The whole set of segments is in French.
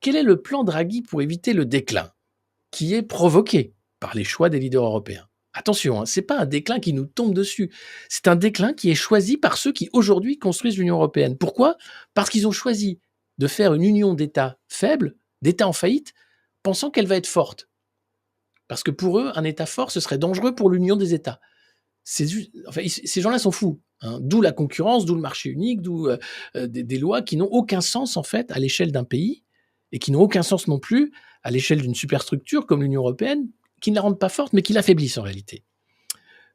quel est le plan Draghi pour éviter le déclin qui est provoqué par les choix des leaders européens? Attention, hein, ce n'est pas un déclin qui nous tombe dessus. C'est un déclin qui est choisi par ceux qui aujourd'hui construisent l'Union européenne. Pourquoi? Parce qu'ils ont choisi de faire une union d'États faibles, d'États en faillite, pensant qu'elle va être forte. Parce que pour eux, un État fort, ce serait dangereux pour l'union des États. Ces gens-là sont fous, hein. D'où la concurrence, d'où le marché unique, d'où des lois qui n'ont aucun sens en fait à l'échelle d'un pays et qui n'ont aucun sens non plus à l'échelle d'une superstructure comme l'Union européenne, qui ne la rendent pas forte mais qui l'affaiblissent en réalité.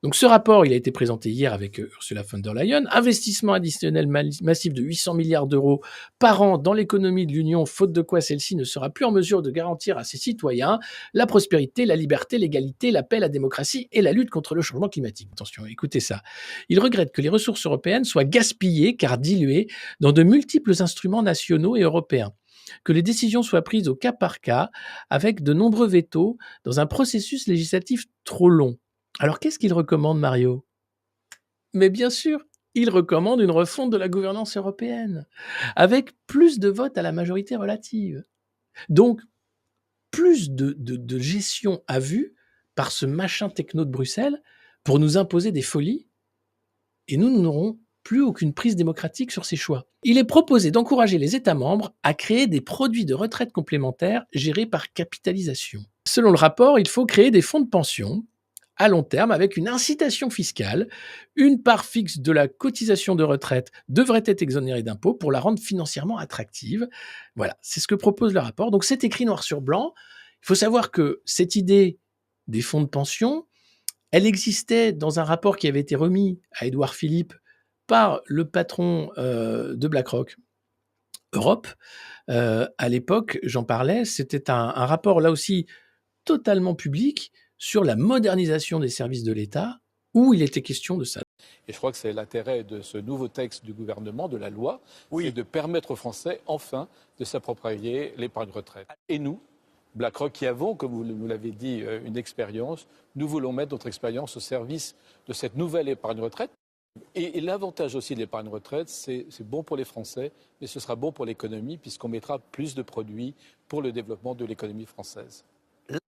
Donc ce rapport, il a été présenté hier avec Ursula von der Leyen. Investissement additionnel massif de 800 milliards d'euros par an dans l'économie de l'Union, faute de quoi celle-ci ne sera plus en mesure de garantir à ses citoyens la prospérité, la liberté, l'égalité, la paix, la démocratie et la lutte contre le changement climatique. Attention, écoutez ça. Il regrette que les ressources européennes soient gaspillées car diluées dans de multiples instruments nationaux et européens, que les décisions soient prises au cas par cas avec de nombreux vétos dans un processus législatif trop long. Alors qu'est-ce qu'il recommande, Mario? Mais bien sûr, il recommande une refonte de la gouvernance européenne, avec plus de votes à la majorité relative. Donc, plus de gestion à vue par ce machin techno de Bruxelles pour nous imposer des folies, et nous n'aurons plus aucune prise démocratique sur ces choix. Il est proposé d'encourager les États membres à créer des produits de retraite complémentaires gérés par capitalisation. Selon le rapport, il faut créer des fonds de pension à long terme avec une incitation fiscale. Une part fixe de la cotisation de retraite devrait être exonérée d'impôts pour la rendre financièrement attractive. Voilà, c'est ce que propose le rapport. Donc c'est écrit noir sur blanc. Il faut savoir que cette idée des fonds de pension, elle existait dans un rapport qui avait été remis à Édouard Philippe par le patron de BlackRock Europe. À l'époque, j'en parlais, c'était un rapport là aussi totalement public sur la modernisation des services de l'État, où il était question de ça. Et je crois que c'est l'intérêt de ce nouveau texte du gouvernement, de la loi, c'est de permettre aux Français, enfin, de s'approprier l'épargne retraite. Et nous, BlackRock, qui avons, comme vous nous l'avez dit, une expérience, nous voulons mettre notre expérience au service de cette nouvelle épargne retraite. Et l'avantage aussi de l'épargne retraite, c'est bon pour les Français, mais ce sera bon pour l'économie, puisqu'on mettra plus de produits pour le développement de l'économie française.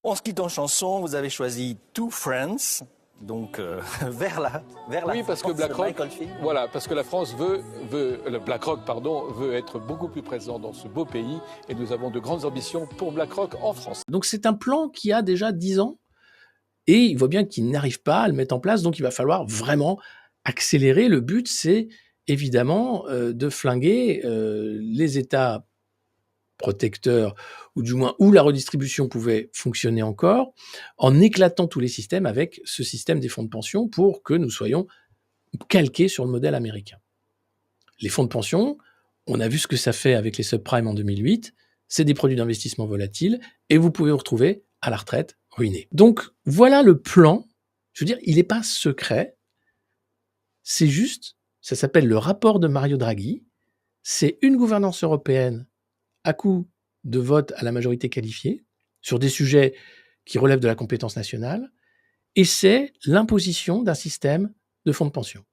En ce qui est en chanson, vous avez choisi Two Friends, donc vers la oui, parce France, que BlackRock, Michael voilà, parce que la France BlackRock, veut être beaucoup plus présent dans ce beau pays, et nous avons de grandes ambitions pour BlackRock en France. Donc c'est un plan qui a déjà 10 ans, et il voit bien qu'il n'arrive pas à le mettre en place, donc il va falloir vraiment accélérer. Le but, c'est évidemment de flinguer les États protecteurs, ou du moins où la redistribution pouvait fonctionner encore, en éclatant tous les systèmes avec ce système des fonds de pension pour que nous soyons calqués sur le modèle américain. Les fonds de pension, on a vu ce que ça fait avec les subprimes en 2008, c'est des produits d'investissement volatiles, et vous pouvez vous retrouver à la retraite ruiné. Donc voilà le plan. Je veux dire, il n'est pas secret, c'est juste, ça s'appelle le rapport de Mario Draghi, c'est une gouvernance européenne à coup de vote à la majorité qualifiée sur des sujets qui relèvent de la compétence nationale, et c'est l'imposition d'un système de fonds de pension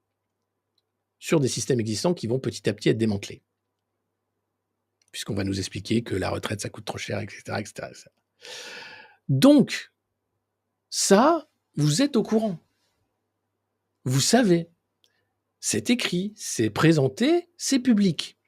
sur des systèmes existants qui vont petit à petit être démantelés. Puisqu'on va nous expliquer que la retraite, ça coûte trop cher, etc., etc., etc. Donc, ça, vous êtes au courant. Vous savez. C'est écrit, c'est présenté, c'est public.